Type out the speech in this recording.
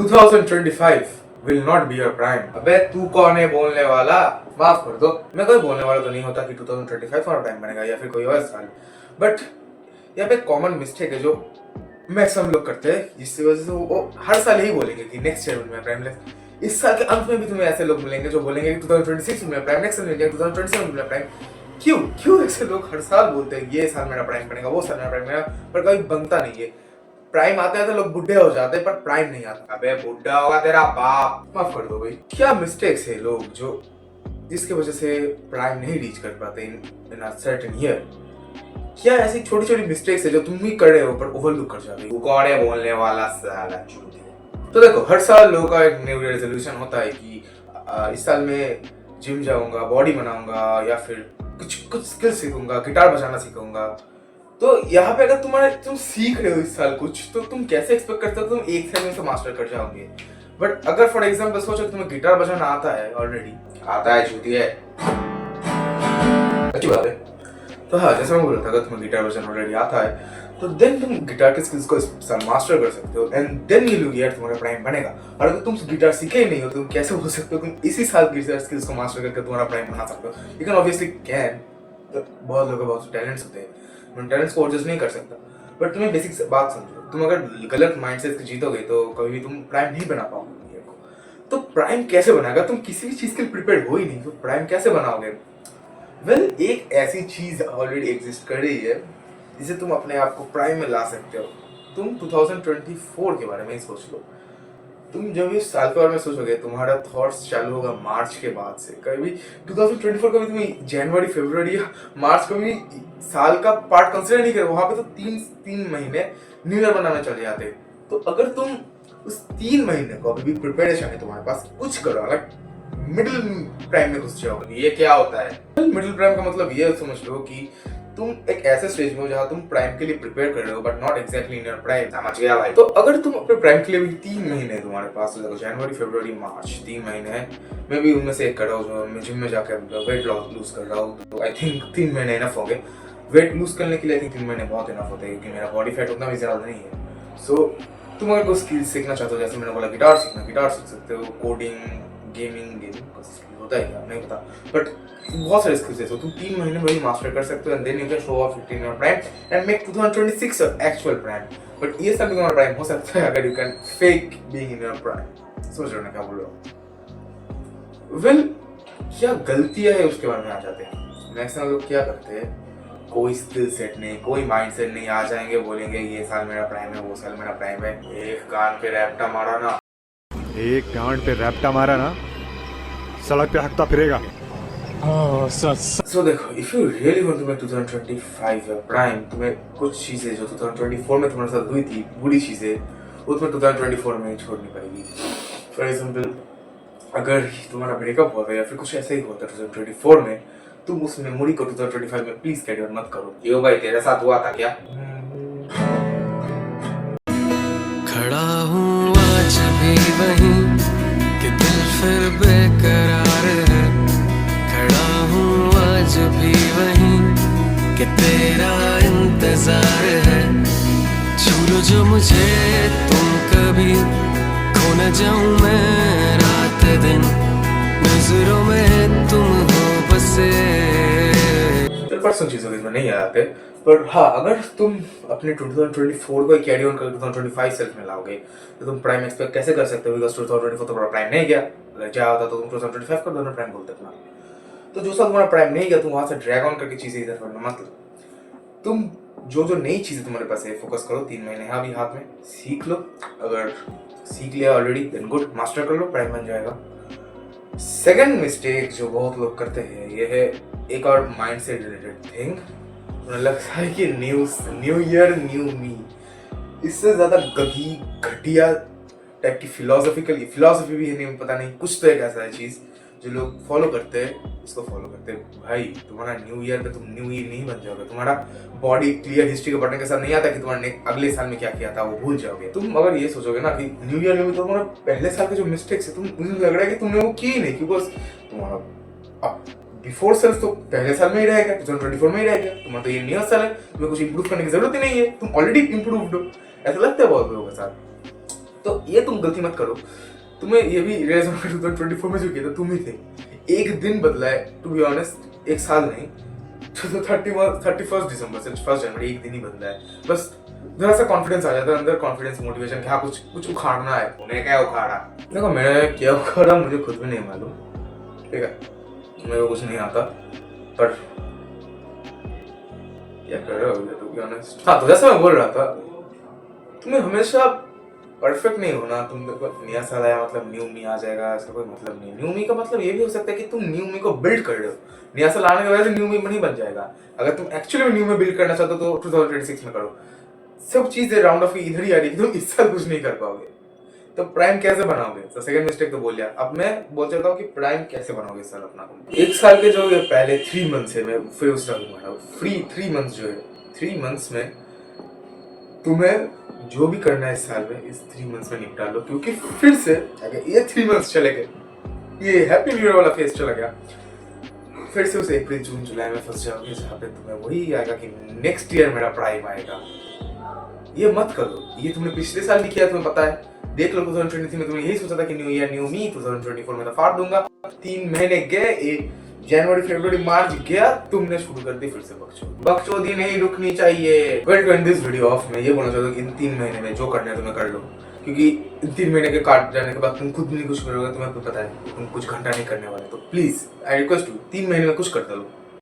2025 will not be your prime। अबे तू कौन है बोलने वाला? माफ कर दो, मैं कोई बोलने वाला तो नहीं होता कि 2025 हमारा प्राइम बनेगा या फिर कोई और साल। बट यहाँ पे कॉमन मिस्टेक है जो मैक्सिमम लोग करते हैं, जिसकी वजह से वो हर साल यही बोलेंगे कि नेक्स्ट ईयर में प्राइम। इस साल के अंत में भी तुम्हें ऐसे लोग मिलेंगे जो बोलेंगे कि 2026 में प्राइम, नेक्स्ट में 2027 में प्राइम। क्यों क्यों ऐसे लोग हर साल बोलते हैं ये साल मेरा प्राइम बनेगा, वो साल मेरा प्राइम बनेगा, पर कभी बनता नहीं है। प्राइम आता है तो लोग बुढ़े हो जाते हैं, पर प्राइम नहीं आता। अबे बुढ़ा होगा तेरा बाप। माफ कर दो भाई। क्या मिस्टेक्स है लोग जो जिसकी वजह से प्राइम नहीं रीच कर पाते इन अ सर्टेन ईयर? क्या ऐसी छोटी छोटी मिस्टेक्स है जो तुम भी कर रहे हो पर ओवरलुक कर जाते हो? कौन है बोलने वाला साला चूतिया? तो देखो, हर साल लोगों का एक न्यू ईयर रेजोल्यूशन होता है कि इस साल में जिम जाऊंगा, बॉडी बनाऊंगा, या फिर कुछ स्किल सीखूंगा, गिटार बजाना सीखूंगा। तो यहाँ पे अगर तुम सीख रहे हो इस साल कुछ, तो तुम कैसे एक्सपेक्ट करते हो तुम एक साल में तो मास्टर कर जाओगे? बट अगर फॉर एग्जांपल सोचो तुम्हें गिटार बजाना आता है, ऑलरेडी आता है, झूठी है, अच्छी बात है। तो हाँ, जैसे मैं बोल रहा था, अगर तुम्हें गिटार बजाना ऑलरेडी आता है तो देन तुम गिटार के स्किल्स को इस साल मास्टर कर सकते हो, एंड देन यू लुक यार तुम्हारा प्राइम बनेगा। और अगर तुम गिटार सीखे ही नहीं हो, तुम कैसे बोल सकते हो तुम इसी साल गिटार स्किल्स को मास्टर करके तुम्हारा प्राइम बना सकते हो? You can obviously can. बहुत लोगों के बहुत टैलेंट्स होते हैं, मैं टैलेंट्स को एडजस्ट नहीं कर सकता। बट तुम्हें बेसिक बात समझो, तुम अगर गलत माइंडसेट से जीतोगे तो कभी भी तुम प्राइम नहीं बना पाओगे। तो प्राइम कैसे बनाएगा? तुम किसी भी चीज के लिए प्रिपेयर हो ही नहीं, तो प्राइम कैसे बनाओगे? वेल, एक ऐसी चीज ऑलरेडी एग्जिस्ट कर रही है जिसे तुम अपने आप को प्राइम में ला सकते हो। तुम 2024 के बारे में ही सोच लो। तुम जब इस साल के बारे में सोचोगे, तुम्हारा थॉट्स चालू होगा मार्च के बाद से। कभी 2024 कभी तुम्हें जनवरी, फरवरी या मार्च को भी साल का पार्ट कंसिडर नहीं करो। वहां पे तो तीन महीने न्यू ईयर बनाने चले जाते। तो अगर तुम उस 3 महीने को अभी भी प्रिपरेशन है तुम्हारे पास, कुछ करो, लाइक मिडिल प्राइम में घुस जाओ। ये क्या होता है मिडिल प्राइम का मतलब? ये समझ लो कि तुम एक ऐसे स्टेज में हो जहां तुम प्राइम के लिए प्रिपेयर कर रहे हो, but not exactly in your prime. समझ गया भाई? तो अगर तुम अपने प्राइम के लिए भी 3 महीने तुम्हारे पास, जनवरी, फरवरी, मार्च 3 महीने हैं, मैं भी उनमें से एक कर रहा हूँ जो मैं जिम में जाकर वेट लूज कर रहा हूँ, तो आई थिंक 3 महीने इनफ हो गए। वेट लूज करने के लिए आई थिंक 3 महीने बहुत इनफ होते हैं, क्योंकि मेरा बॉडी फैट उतना भी ज्यादा नहीं है। सो तुम अगर कोई स्किल सीखना चाहते हो, जैसे मैंने बोला गिटार सीखना, गिटार सीख सकते हो। कोडिंग, गेमिंग का स्किल होता है क्या नहीं पता, बट बहुत सारे स्किल्स है। सो तुम 3 महीने में ही मास्टर कर सकते हो, and then you can show off 15 your prime and make 2026 your actual prime. But ये सब भी तुम्हारा प्राइम हो सकता है अगर you can fake being in your prime. समझ रहे हो ना क्या बोल रहा हूँ? वेल, क्या गलतियां है उसके बारे में आ जाते हैं। मैक्सिमम लोग क्या करते हैं, कोई स्किल सेट नहीं, कोई माइंड सेट नहीं, आ जाएंगे बोलेंगे ये साल मेरा प्राइम है, वो साल मेरा प्राइम है। एक कान पे रैप्टा मारा ना, एक कान पे रैप्टा मारा ना, सड़क पे हकता फिरेगा। So देखो, if you really want to make 2025 your prime, तुम्हें कुछ चीजें जो 2024 में तुम्हारे साथ हुई थी, बुरी चीजें, वो तुम्हें 2024 में छोड़नी पड़ेगी। फॉर एग्जाम्पल, अगर तुम्हारा ब्रेकअप हुआ था या फिर कुछ ऐसा ही हुआ था 2024 में, तुम उस मेमोरी को 2025 में प्लीज कैरी ऑन मत करो। यो भाई, तेरे साथ हुआ था क्या? खड़ा हूँ आज भी वहीं कि दिल फिर बेकरार है। खड़ा हूँ आज भी वहीं कि तेरा इंतजार है। छू लो जो मुझे तुम, कभी खो न जाऊं मैं रात दिन, नजरों में तुम हो बसे। पर्सनल चीजों में नहीं आते, पर हाँ, अगर तुम अपने 2024 को कैरी ऑन करके 2025 सेल्फ में लाओगे तो तुम प्राइम एक्सपेक्ट कैसे कर सकते हो? बिकॉज 2024 तो प्राइम नहीं गया। अगर क्या होता तो तुम 2025 का दोनों प्राइम बोलते अपना। तो जो सा तुम्हारा प्राइम नहीं गया, तुम वहां से ड्रैग ऑन करके चीजें इधर करना मत लो। तुम जो नई चीजें तुम्हारे पास है, फोकस करो। 3 महीने हैं अभी हाथ में, सीख लो। अगर सीख लिया ऑलरेडी, देन गुड, मास्टर कर लो, प्राइम बन जाएगा। सेकंड मिस्टेक जो बहुत लोग करते हैं, ये है एक और माइंड से रिलेटेड थिंग। उन्हें लगता है कि न्यू ईयर न्यू मी। इससे ज्यादा गधी, घटिया टाइप की फिलोसफी भी है, नहीं पता नहीं, कुछ तो एक ऐसा है चीज जो लोग फॉलो करते हैं, इसको फॉलो करते हैं। भाई, तुम्हारा न्यू ईयर पे तुम न्यू ईयर नहीं बन जाओगे। तुम्हारा बॉडी क्लियर हिस्ट्री के बटन के साथ नहीं आता कि तुम्हारे अगले साल में क्या किया था वो भूल जाओगे। तुम अगर ये सोचोगे ना कि न्यू ईयर में भी तुम्हारा पहले साल के जो मिस्टेक्स है, तुम्हें लग रहा है कि तुमने वो की नहीं, क्योंकि तुम्हारा बिफोर सेल्फ तो पहले साल में ही रहेगा, 2024 में ही रहेगा। तुम्हारा तो ये न्यू साल है, तुम्हें कुछ इंप्रूव करने की जरूरत ही नहीं है, तुम ऑलरेडी इंप्रूव्ड हो। ऐसा लगता है बहुत लोगों के साथ। तो ये तुम गलती मत करो। तुम्हें ये भी रियलाइज होगा 2024 में जो किया था तुम ही थे। एक दिन बदला है, टू बी ऑनेस्ट, एक साल नहीं। तो 31 दिसंबर से 1 जनवरी एक दिन ही बदला है। बस जरा सा कॉन्फिडेंस आ जाता है अंदर, कॉन्फिडेंस, मोटिवेशन, क्या कुछ उखाड़ना है। उन्हें क्या उखाड़ा, देखो मैंने क्या उखाड़ा मुझे खुद भी नहीं मालूम, ठीक है, मेरे को कुछ नहीं आता, पर क्या कर रहे हो टू बी ऑनेस्ट। हाँ, तो जैसा मैं बोल रहा था, तुम्हें हमेशा परफेक्ट नहीं होना। तुम देखो नया साल आया मतलब न्यू मी आ जाएगा, ऐसा कोई मतलब नहीं। न्यू मी का मतलब ये भी हो सकता है कि तुम न्यू मी को बिल्ड कर रहे हो। नया साल आने की वजह से न्यू मी नहीं बन जाएगा। अगर तुम एक्चुअली में न्यू में बिल्ड करना चाहते हो तो 2026 में करो। सब चीजें राउंड ऑफ इधर ही आ रही है, तुम इस साल कुछ नहीं कर पाओगे। तो प्राइम कैसे बनाओगे? तो सेकंड मिस्टेक तो बोल लिया। अब मैं बोल चाहता हूँ कि प्राइम कैसे बनाओगे इस साल अपना। एक साल के जो ये पहले 3 मंथ्स है, मैं फिर उस तरह फ्री 3 मंथ्स जो है, 3 मंथ्स में तुम्हें जो भी करना है इस साल में, इस 3 मंथ्स में निपटा लो। क्योंकि फिर से अगर ये 3 मंथ्स चले गए, ये हैप्पी न्यू ईयर वाला फेज चला गया, फिर से उसे अप्रैल जून जुलाई में फंस जाओगे, जहाँ पे तुम्हें वही आएगा कि नेक्स्ट ईयर मेरा प्राइम आएगा। ये मत करो। ये तुमने पिछले साल भी किया, तुम्हें पता है। देख लो 2023 में तुमने यही सोचा था कि न्यू ईयर न्यू मी, 2024 में तो फाड़ दूंगा। 3 महीने गए, जनवरी फरवरी मार्च गया, तुमने शुरू कर दी फिर से बकचोदी नहीं रुकनी चाहिए। Well to end this video off, मैं ये बोलना चाहता हूँ कि इन 3 महीने में जो करना है तुम्हें कर लो। क्योंकि इन 3 महीने के काट जाने के बाद तुम खुद नहीं कुछ करोगे, तुम्हें पता है तुम कुछ घंटा नहीं करने वाले। तो प्लीज आई रिक्वेस्ट यू, 3 महीने में कुछ कर दो।